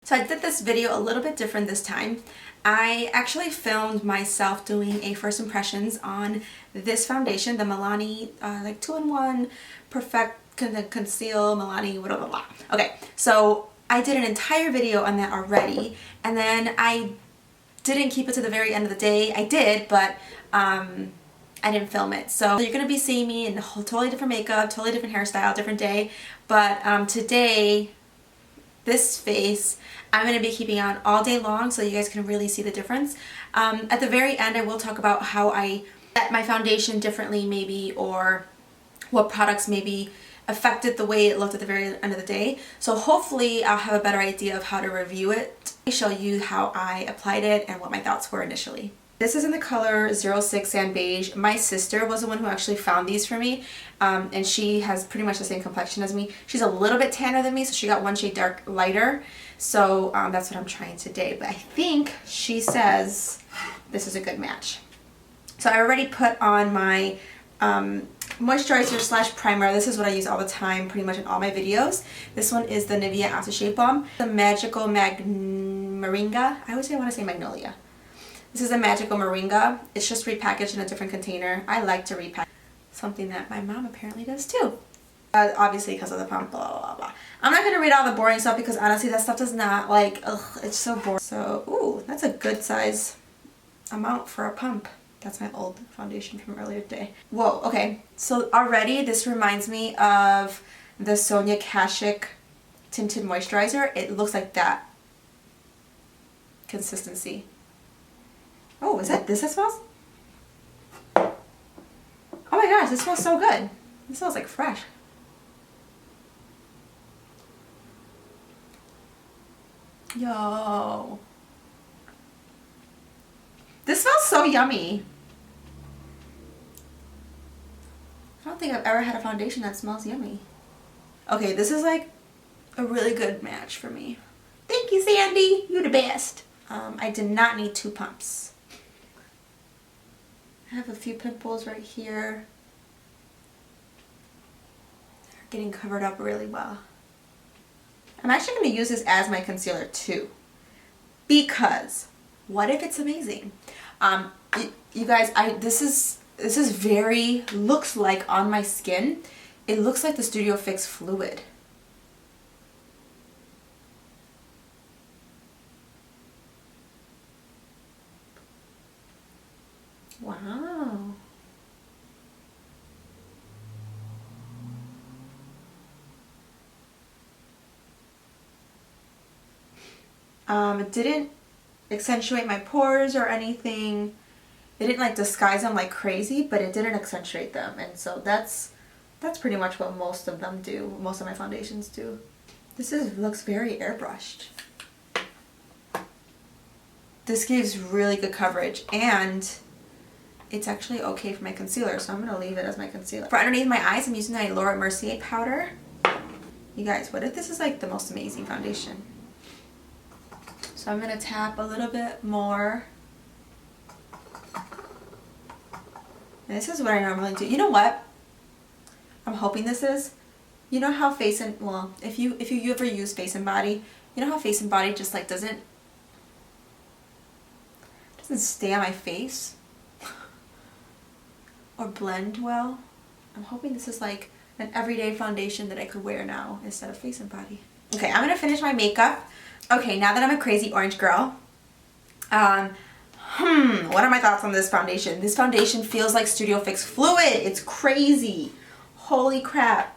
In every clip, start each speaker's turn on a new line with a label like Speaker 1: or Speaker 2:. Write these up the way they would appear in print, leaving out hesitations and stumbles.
Speaker 1: So I did this video a little bit different this time. I actually filmed myself doing a first impressions on this foundation, the MILANI like 2-in-1 Perfect Conceal MILANI blah blah blah. Okay, so I did an entire video on that already, and then I didn't keep it to the very end of the day. I did, but I didn't film it. So you're gonna be seeing me in a whole totally different makeup, totally different hairstyle, different day. But today, this face I'm going to be keeping on all day long so you guys can really see the difference. At the very end I will talk about how I set my foundation differently maybe, or what products maybe affected the way it looked at the very end of the day. So hopefully I'll have a better idea of how to review it. I'll show you how I applied it and what my thoughts were initially. This is in the color 06 Sand Beige. My sister was the one who actually found these for me, and she has pretty much the same complexion as me. She's a little bit tanner than me, so she got one shade lighter. So that's what I'm trying today. But I think she says this is a good match. So I already put on my moisturizer slash primer. This is what I use all the time, pretty much in all my videos. This one is the Nivea Aftershave Balm, the Magical Moringa. I always want to say Magnolia. This is a Magical Moringa. It's just repackaged in a different container. I like to repack, something that my mom apparently does too. Obviously because of the pump, blah, blah, blah. I'm not going to read all the boring stuff because honestly that stuff does not, like, ugh, it's so boring. So, ooh, that's a good size amount for a pump. That's my old foundation from earlier today. Whoa, okay. So already this reminds me of the Sonia Kashuk Tinted Moisturizer. It looks like that consistency. Oh, is that this it smells? Oh my gosh, this smells so good. It smells like fresh. Yo. This smells so yummy. I don't think I've ever had a foundation that smells yummy. Okay, this is like a really good match for me. Thank you, Sandy. You're the best. I did not need 2 pumps. I have a few pimples right here. They're getting covered up really well. I'm actually going to use this as my concealer too, because what if it's amazing? You guys, this is very, looks like on my skin, it looks like the Studio Fix Fluid. Wow. It didn't accentuate my pores or anything. It didn't like disguise them like crazy, but it didn't accentuate them. And so that's pretty much what most of them do. Most of my foundations do. This looks very airbrushed. This gives really good coverage, and it's actually okay for my concealer, so I'm going to leave it as my concealer. For underneath my eyes, I'm using my Laura Mercier powder. You guys, what if this is like the most amazing foundation? So I'm going to tap a little bit more. And this is what I normally do. You know what I'm hoping this is? You know how Face and, well, if you ever use Face and Body, you know how Face and Body just like doesn't stay on my face or blend well? I'm hoping this is like an everyday foundation that I could wear now instead of Face and Body. Okay, I'm gonna finish my makeup. Okay, now that I'm a crazy orange girl, what are my thoughts on this foundation? This foundation feels like Studio Fix Fluid. It's crazy. Holy crap.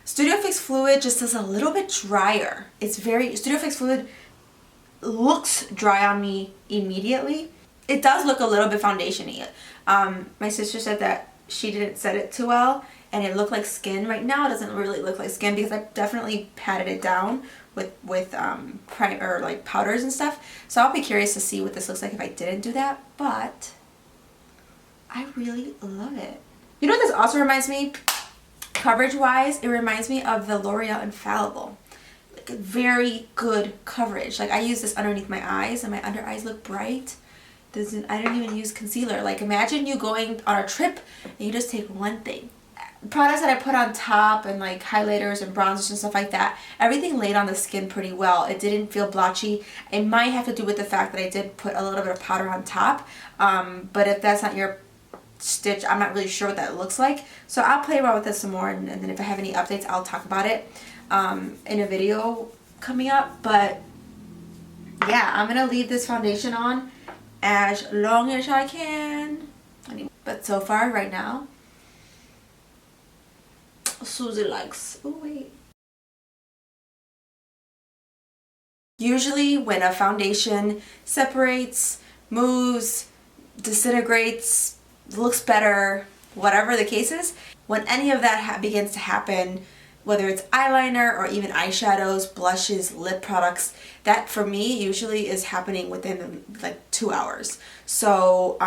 Speaker 1: Studio Fix Fluid just is a little bit drier. It's very, Studio Fix Fluid looks dry on me immediately. It does look a little bit foundation-y. My sister said that she didn't set it too well and it looked like skin. Right now it doesn't really look like skin because I definitely patted it down with primer, like powders and stuff. So I'll be curious to see what this looks like if I didn't do that, but I really love it. You know what this also reminds me, coverage-wise? It reminds me of the L'Oreal Infallible. Like a very good coverage. Like I use this underneath my eyes and my under eyes look bright. I didn't even use concealer. Like imagine you going on a trip and you just take one thing. products that I put on top and like highlighters and bronzers and stuff like that, everything laid on the skin pretty well. It didn't feel blotchy. It might have to do with the fact that I did put a little bit of powder on top, but if that's not your stitch, I'm not really sure what that looks like. So I'll play around with this some more, and then if I have any updates, I'll talk about it in a video coming up. But yeah, I'm gonna leave this foundation on as long as I can. But so far, right now, Susie likes. Oh wait. Usually, when a foundation separates, moves, disintegrates, looks better, whatever the case is, when any of that begins to happen, whether it's eyeliner or even eyeshadows, blushes, lip products, that for me usually is happening within like 2 hours. So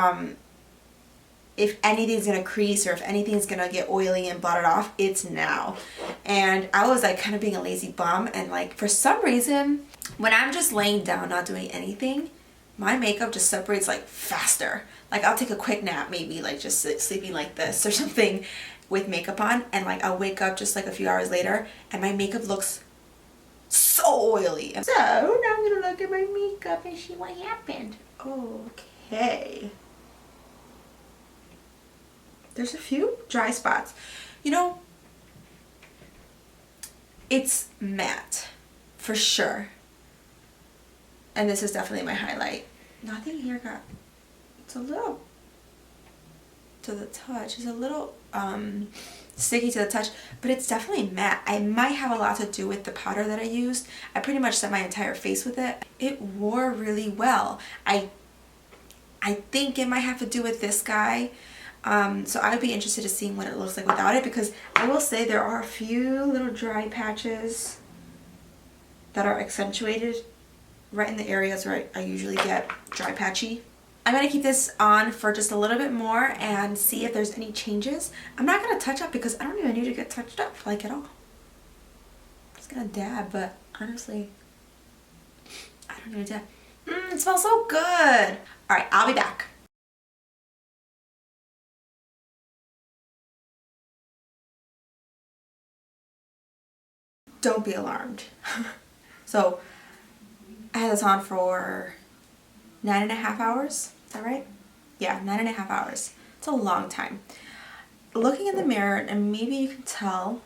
Speaker 1: if anything's gonna crease or if anything's gonna get oily and blotted off, it's now. And I was like kind of being a lazy bum, and like for some reason, when I'm just laying down not doing anything, my makeup just separates like faster. Like I'll take a quick nap, maybe like just sleeping like this or something with makeup on, and like I'll wake up just like a few hours later and my makeup looks so oily. So now I'm gonna look at my makeup and see what happened. Okay. There's a few dry spots. You know, it's matte for sure. And this is definitely my highlight. Nothing here got, it's a little to the touch. It's a little sticky to the touch, but it's definitely matte. I might have a lot to do with the powder that I used. I pretty much set my entire face with it. It wore really well. I think it might have to do with this guy. So I would be interested in seeing what it looks like without it, because I will say there are a few little dry patches that are accentuated right in the areas where I usually get dry patchy. I'm going to keep this on for just a little bit more and see if there's any changes. I'm not going to touch up because I don't even need to get touched up like at all. I'm just going to dab, but honestly, I don't need to dab. It smells so good. Alright, I'll be back. Don't be alarmed. So I had this on for 9.5 hours. Is that right? Yeah, 9.5 hours. It's a long time. Looking in the mirror, and maybe you can tell,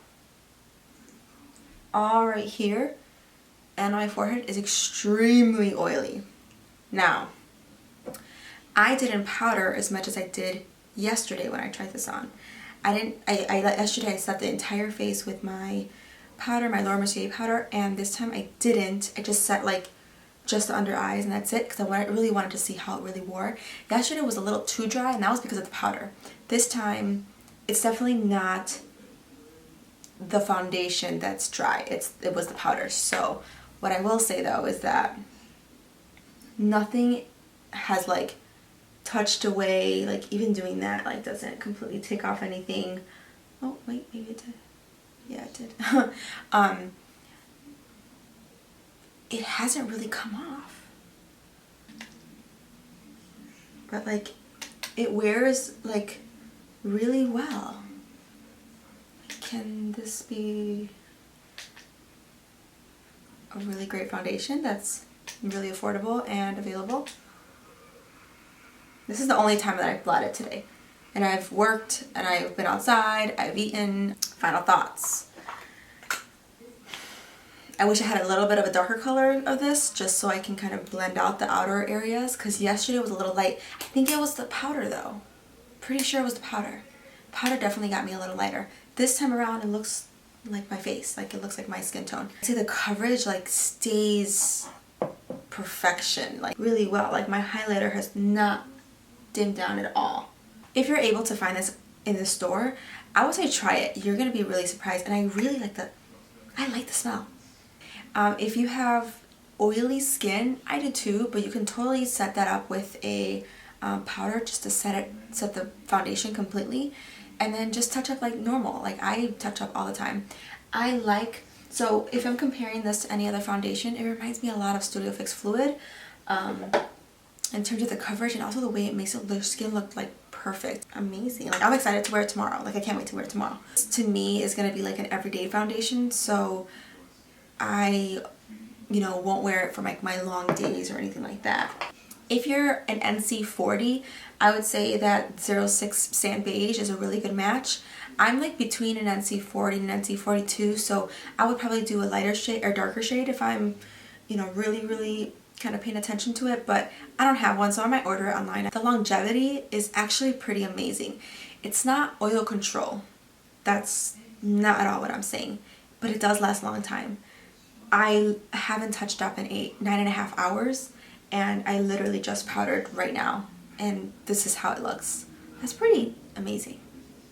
Speaker 1: all right here and my forehead is extremely oily. Now, I didn't powder as much as I did yesterday when I tried this on. Yesterday I set the entire face with my powder, my Laura Mercier powder, and this time I didn't. I just set like just the under eyes and that's it, because I really wanted to see how it really wore. Yesterday was a little too dry, and that was because of the powder. This time it's definitely not the foundation that's dry, it was the powder. So what I will say though is that nothing has like touched away, like even doing that like doesn't completely take off anything. Oh wait, maybe it did. Yeah, it did. It hasn't really come off, but like it wears like really well. Can this be a really great foundation that's really affordable and available? This is the only time that I've blotted today, and I've worked and I've been outside, I've eaten. Final thoughts. I wish I had a little bit of a darker color of this just so I can kind of blend out the outer areas, because yesterday was a little light. I think it was the powder though. Pretty sure it was the powder. Powder definitely got me a little lighter. This time around it looks like my face, like it looks like my skin tone. I see the coverage like stays perfection, like really well. Like my highlighter has not dimmed down at all. If you're able to find this in the store, I would say try it. You're gonna be really surprised, and I really like I like the smell. If you have oily skin, I do too, but you can totally set that up with a powder just to set the foundation completely, and then just touch up like normal. Like I touch up all the time. So if I'm comparing this to any other foundation, it reminds me a lot of Studio Fix Fluid in terms of the coverage and also the way it makes the skin look like perfect. Amazing. Like, I'm excited to wear it tomorrow. Like, I can't wait to wear it tomorrow. This, to me, is going to be like an everyday foundation, so I, you know, won't wear it for like my long days or anything like that. If you're an NC40, I would say that 06 Sand Beige is a really good match. I'm like between an NC40 and an NC42, so I would probably do a lighter shade or darker shade if I'm, you know, really kind of paying attention to it, but I don't have one, so I might order it online. The longevity is actually pretty amazing. It's not oil control. That's not at all what I'm saying, but it does last a long time. I haven't touched up in 9.5 hours, and I literally just powdered right now, and this is how it looks. That's pretty amazing.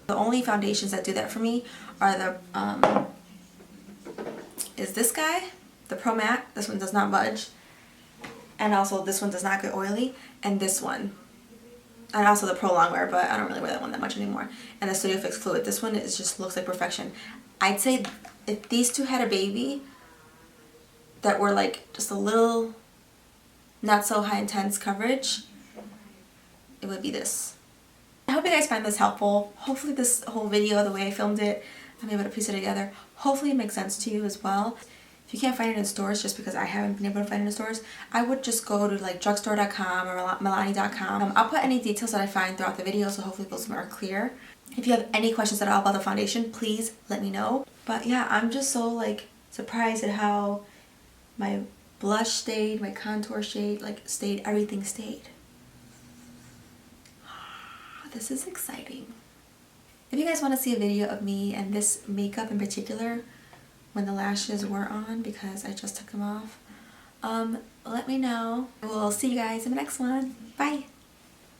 Speaker 1: The only foundations that do that for me are the is this guy, the Pro Matte. This one does not budge, and also this one does not get oily, and this one, and also the Pro Longwear, but I don't really wear that one that much anymore. And the Studio Fix Fluid. This one is just looks like perfection. I'd say if these two had a baby that were like just a little not so high intense coverage, it would be this. I hope you guys find this helpful. Hopefully this whole video, the way I filmed it, I'm able to piece it together. Hopefully it makes sense to you as well. If you can't find it in stores, just because I haven't been able to find it in stores, I would just go to like drugstore.com or milani.com. I'll put any details that I find throughout the video, so hopefully those are clear. If you have any questions at all about the foundation, please let me know. But yeah, I'm just so like surprised at how my blush stayed, my contour shade like stayed, everything stayed. This is exciting. If you guys want to see a video of me and this makeup in particular when the lashes were on, because I just took them off, let me know. We'll see you guys in the next one. Bye!